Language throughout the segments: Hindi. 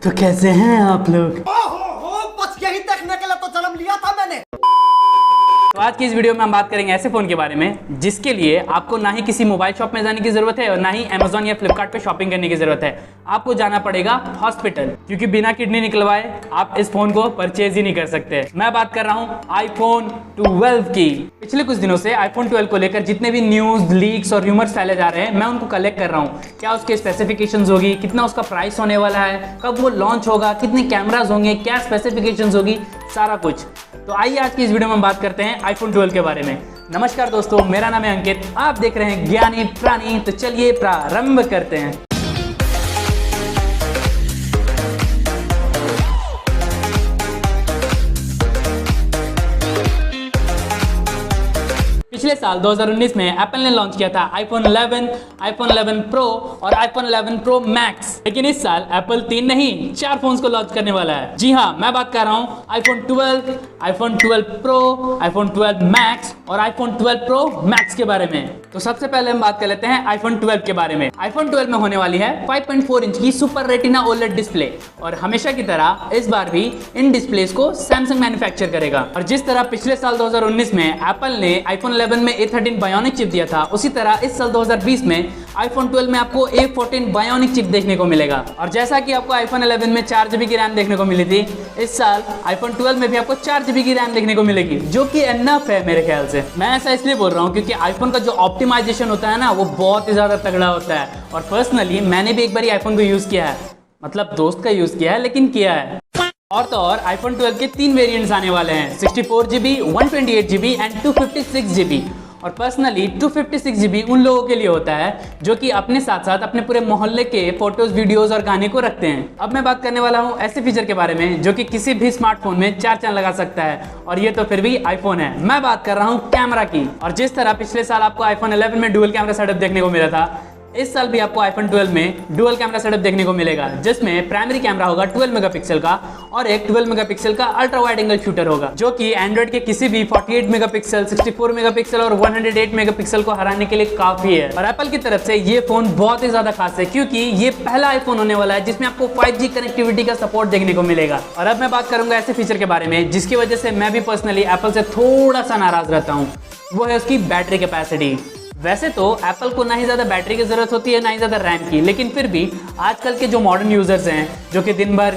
तो कैसे हैं आप लोग? बस यही देखने के लिए तो जन्म लिया था मैंने। तो आज की इस वीडियो में हम बात करेंगे ऐसे फोन के बारे में जिसके लिए आपको ना ही किसी मोबाइल शॉप में जाने की जरूरत है और ना ही अमेजोन या फ्लिपकार्ट पे शॉपिंग करने की जरूरत है। आपको जाना पड़ेगा हॉस्पिटल, क्योंकि बिना किडनी निकलवाए आप इस फोन को परचेज ही नहीं कर सकते। मैं बात कर रहा हूँ आईफोन 12 की। पिछले कुछ दिनों से आईफोन 12 को लेकर जितने भी न्यूज, लीक्स और र्यूमर्स फैले जा रहे हैं, मैं उनको कलेक्ट कर रहा हूँ। क्या उसके स्पेसिफिकेशंस होगी, कितना उसका प्राइस होने वाला है, कब वो लॉन्च होगा, कितने कैमराज होंगे, क्या स्पेसिफिकेशंस होगी, सारा कुछ। तो आइए आज की इस वीडियो में हम बात करते हैं आईफोन 12 के बारे में। नमस्कार दोस्तों, मेरा नाम है अंकित, आप देख रहे हैं ज्ञानी प्राणी। तो चलिए प्रारंभ करते हैं। पिछले साल 2019 में एप्पल ने लॉन्च किया था आईफोन 11, आईफोन 11 प्रो और आईफोन 11 प्रो मैक्स। लेकिन इस साल एप्पल 3 नहीं 4 फोन्स को लॉन्च करने वाला है। जी हाँ, मैं बात कर रहा हूँ iPhone 12, iPhone 12 pro, iPhone 12 max और आईफोन 12 प्रो मैक्स के बारे में। तो सबसे पहले हम बात कर लेते हैं आईफोन 12 के बारे में। आईफोन 12 में होने वाली है 5.4 इंच की सुपर रेटिना ओलेड डिस्प्ले और हमेशा की तरह इस बार भी इन डिस्प्लेस को सैमसंग मैन्युफैक्चर करेगा। और जिस तरह पिछले साल 2019 में एप्पल ने आईफोन 11 में A13 बायोनिक चिप दिया था, उसी तरह इस साल 2020 में आईफोन 12 में आपको A14 बायोनिक चिप देखने को मिलेगा। और जैसा कि आपको आईफोन 11 में 4GB की रैम देखने को मिली थी, इस साल आईफोन 12 में भी आपको 4GB की रैम देखने को मिलेगी, जो कि एनफ है मेरे ख्याल से। मैं ऐसा इसलिए बोल रहा हूँ क्योंकि आईफोन का जो ऑप्टिमाइजेशन होता है ना, वो बहुत ही ज्यादा तगड़ा होता है। और पर्सनली मैंने भी एक बार आईफोन को यूज किया है, मतलब दोस्त का यूज किया है, लेकिन किया है। और तो और आईफोन 12 के 3 वेरिएंट्स आने वाले हैं, 64GB, 128GB एंड 256GB। और पर्सनली 256GB उन लोगों के लिए होता है जो कि अपने साथ साथ अपने पूरे मोहल्ले के फोटोज, वीडियोस और गाने को रखते हैं। अब मैं बात करने वाला हूँ ऐसे फीचर के बारे में जो कि किसी भी स्मार्टफोन में 4 चांद लगा सकता है, और ये तो फिर भी आईफोन है। मैं बात कर रहा हूँ कैमरा की। और जिस तरह पिछले साल आपको आईफोन 11 में डुअल कैमरा सेटअप देखने को मिला था, इस साल भी आपको आईफोन 12 में डुअल कैमरा सेटअप देखने को मिलेगा, जिसमें प्राइमरी कैमरा होगा 12 मेगापिक्सल का और एक 12 मेगापिक्सल का अल्ट्रा वाइड एंगल शूटर होगा, जो कि एंड्रॉइड के किसी भी 48 मेगापिक्सल, 64 मेगापिक्सल और 108 मेगापिक्सल को हराने के लिए काफी है। और एप्पल की तरफ से ये फोन बहुत ही ज्यादा खास है क्योंकि ये पहला आईफोन होने वाला है जिसमें आपको 5G कनेक्टिविटी का सपोर्ट देखने को मिलेगा। और अब मैं बात करूंगा ऐसे फीचर के बारे में जिसकी वजह से मैं भी पर्सनली एप्पल से थोड़ा सा नाराज रहता हूँ, वो है उसकी बैटरी कैपेसिटी। वैसे तो एप्पल को ना ही ज़्यादा बैटरी की ज़रूरत होती है ना ही ज़्यादा रैम की, लेकिन फिर भी आजकल के जो मॉडर्न यूज़र्स हैं जो कि दिन भर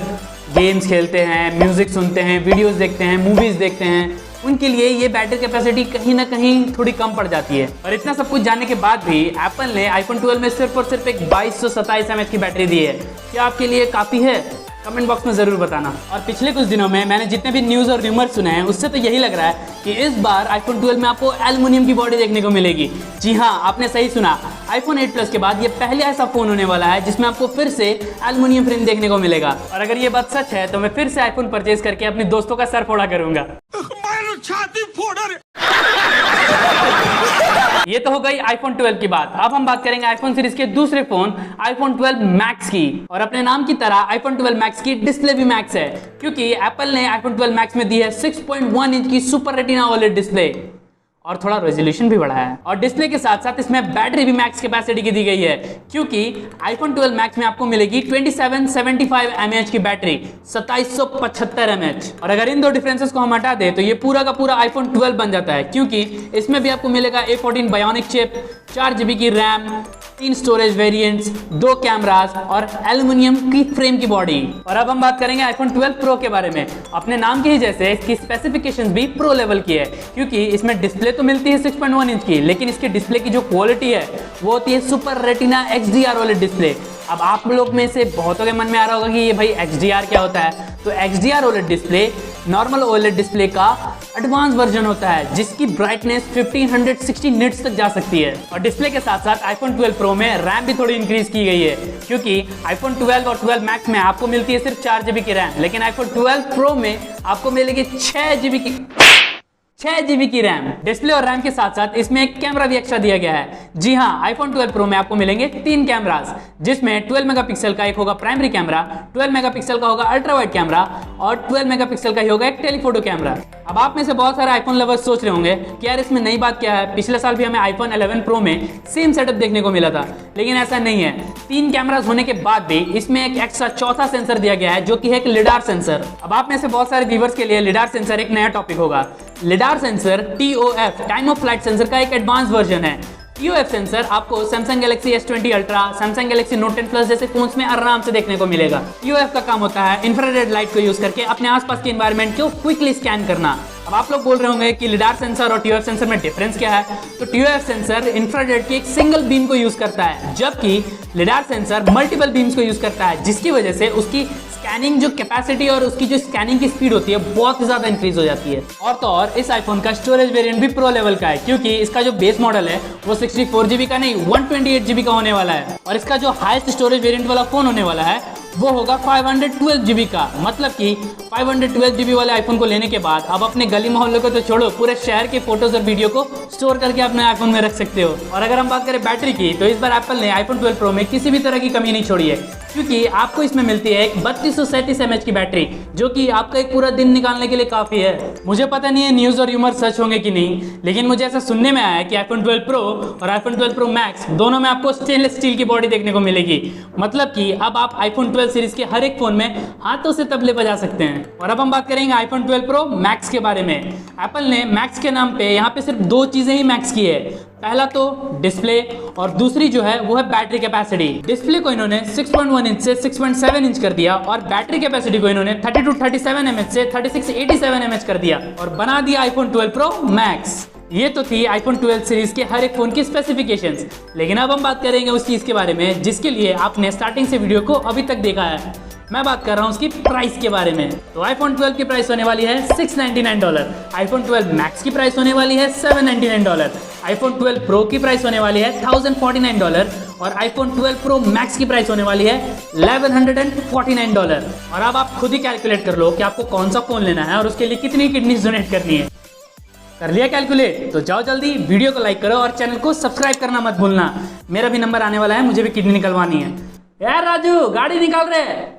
गेम्स खेलते हैं, म्यूज़िक सुनते हैं, वीडियोस देखते हैं, मूवीज़ देखते हैं, उनके लिए ये बैटरी कैपेसिटी कहीं ना कहीं थोड़ी कम पड़ जाती है। और इतना सब कुछ जानने के बाद भी एप्पल ने आईफोन 12 में सिर्फ और सिर्फ एक 2227 mAh की बैटरी दी है। क्या आपके लिए काफ़ी है? कमेंट बॉक्स में जरूर बताना। और पिछले कुछ दिनों में मैंने जितने भी न्यूज़ और र्यूमर्स सुने हैं, उससे तो यही लग रहा है कि इस बार आईफोन 12 में आपको एल्युमिनियम की बॉडी देखने को मिलेगी। जी हाँ, आपने सही सुना, आईफोन 8 प्लस के बाद ये पहले ऐसा फोन होने वाला है जिसमें आपको फिर से एल्युमिनियम फ्रेम देखने को मिलेगा। और अगर ये बात सच है तो मैं फिर से आईफोन परचेज करके अपने दोस्तों का सर फोड़ा करूंगा। ये तो हो गई आईफोन 12 की बात। अब हम बात करेंगे आईफोन सीरीज के दूसरे फोन आईफोन 12 मैक्स की। और अपने नाम की तरह आईफोन 12 मैक्स की डिस्प्ले भी मैक्स है, क्योंकि एप्पल ने आईफोन 12 मैक्स में दी है 6.1 इंच की सुपर रेटिना ओलेड डिस्प्ले और थोड़ा रेजोल्यूशन भी बढ़ाया है। और डिस्प्ले के साथ साथ इसमें बैटरी भी मैक्स कैपेसिटी की दी गई है, क्योंकि आईफोन 12 मैक्स में आपको मिलेगी 2775 mAh की बैटरी, 2775 mAh। और अगर इन दो डिफरेंसेस को हम हटा दें तो ये पूरा का पूरा आईफोन 12 बन जाता है, क्योंकि इसमें भी आपको मिलेगा A14 बायोनिक चिप, 4GB की रैम, 3 स्टोरेज वेरिएंट्स, 2 कैमरास और एल्युमिनियम की फ्रेम की बॉडी। और अब हम बात करेंगे आईफोन 12 प्रो के बारे में। अपने नाम के ही जैसे इसकी स्पेसिफिकेशंस भी प्रो लेवल की है, क्योंकि इसमें डिस्प्ले तो मिलती है 6.1 इंच की, लेकिन इसके डिस्प्ले की जो क्वालिटी है वो होती है super retina XDR OLED display. अब आप लोग में से बहुतों के मन में आ रहा होगा कि ये भाई XDR क्या होता है। तो XDR OLED display normal OLED display का एडवांस वर्जन होता है, जिसकी ब्राइटनेस 1560 निट्स तक जा सकती है। और डिस्प्ले के साथ साथ आईफोन 12 प्रो में रैम भी थोड़ी इंक्रीज की गई है, क्योंकि आईफोन 12 और 12 मैक्स में आपको मिलती है सिर्फ 4GB की रैम, लेकिन आईफोन 12 प्रो में आपको मिलेगी 6GB की रैम। डिस्प्ले और रैम के साथ साथ इसमें एक कैमरा भी एक्स्ट्रा दिया गया है। जी हाँ, आईफोन 12 प्रो में आपको मिलेंगे 3 कैमरास, जिसमें 12 मेगापिक्सल का एक होगा प्राइमरी कैमरा, 12 मेगापिक्सल का होगा अल्ट्रा वाइड कैमरा और 12 मेगापिक्सल का ही होगा एक टेलीफोटो कैमरा। अब आप में से बहुत सारे आईफोन लवर्स सोच रहे होंगे कि यार इसमें नई बात क्या है, पिछले साल भी हमें आईफोन 11 प्रो में सेम सेटअप देखने को मिला था, लेकिन ऐसा नहीं है। 3 कैमरास होने के बाद भी इसमें एक एक्स्ट्रा चौथा सेंसर दिया गया है जो कि है एक लिडार सेंसर। अब आप में से बहुत सारे व्यूवर्स के लिए लिडार सेंसर एक नया टॉपिक होगा। Lidar sensor TOF time of flight sensor का एक एडवांस वर्जन है। TOF सेंसर आपको Samsung Galaxy S20 Ultra, Samsung Galaxy Note 10 Plus जैसे फोन्स में आराम से देखने को मिलेगा। TOF का काम होता है इंफ्रारेड लाइट को यूज करके अपने आसपास के एनवायरनमेंट को क्विकली स्कैन करना। अब आप लोग बोल रहे होंगे कि लिडार सेंसर और TOF सेंसर में डिफरेंस क्या है। तो TOF सेंसर इंफ्रारेड की एक सिंगल बीम को यूज करता है, जबकि लिडार सेंसर मल्टीपल बीम्स को यूज करता है, जिसकी वजह से उसकी स्कैनिंग जो कैपेसिटी और उसकी जो स्कैनिंग की स्पीड होती है बहुत ज्यादा इंक्रीज हो जाती है। और तो और इस आईफोन का स्टोरेज वेरिएंट भी प्रो लेवल का है, क्योंकि इसका जो बेस मॉडल है वो 64 GB का नहीं 128 GB का होने वाला है, और इसका जो हाईएस्ट स्टोरेज वेरिएंट वाला फोन होने वाला है वो होगा 512 GB का। मतलब कि 512 GB वाले आईफोन को लेने के बाद अब अपने गली मोहल्ले को तो छोड़ो, पूरे शहर के फोटोज और वीडियो को स्टोर करके अपने आईफोन में रख सकते हो। और अगर हम बात करें बैटरी की, तो इस बार एप्पल ने आईफोन 12 प्रो में किसी भी तरह की कमी नहीं छोड़ी है, क्योंकि आपको इसमें मिलती है एक 3237 mAh की बैटरी, जो कि आपका एक पूरा दिन निकालने के लिए काफी है। मुझे पता नहीं है न्यूज और र्यूमर सच होंगे कि नहीं, लेकिन मुझे ऐसा सुनने में आया है कि आईफोन 12 प्रो और आईफोन 12 प्रो मैक्स दोनों में आपको स्टेनलेस स्टील की बॉडी देखने को मिलेगी। मतलब कि अब आप आईफोन 12 सीरीज के हर एक फोन में हाथों से तबले बजा सकते हैं। और अब हम बात करेंगे आईफोन 12 प्रो मैक्स के बारे में। एप्पल ने मैक्स के नाम पे यहाँ पे सिर्फ 2 चीजें ही मैक्स की है। पहला तो डिस्प्ले, और दूसरी जो है वो है बैटरी कैपेसिटी। डिस्प्ले को इन्होंने 6.1 इंच से 6.7 इंच कर दिया, और बैटरी कैपेसिटी को इन्होंने 3237 mAh से 3687 mAh कर दिया, और बना दिया आईफोन 12 प्रो मैक्स। ये तो थी आईफोन 12 सीरीज के हर एक फोन की स्पेसिफिकेशंस, लेकिन अब हम बात करेंगे उस चीज के बारे में जिसके लिए आपने स्टार्टिंग से वीडियो को अभी तक देखा है। मैं बात कर रहा हूँ उसकी प्राइस के बारे में। तो आईफोन 12 की प्राइस होने वाली है $699, आईफोन 12 मैक्स की प्राइस होने वाली है $799, आईफोन 12 प्रो की प्राइस होने वाली है $1049, और आईफोन 12 प्रो मैक्स की प्राइस होने वाली है $1149। और अब आप खुद ही कैलकुलेट कर लो कि आपको कौन सा फोन लेना है और उसके लिए कितनी किडनीज डोनेट करनी है। कर लिया कैलकुलेट? तो जाओ जल्दी वीडियो को लाइक करो और चैनल को सब्सक्राइब करना मत भूलना। मेरा भी नंबर आने वाला है, मुझे भी किडनी निकलवानी है। यार राजू, गाड़ी निकाल रहे हैं।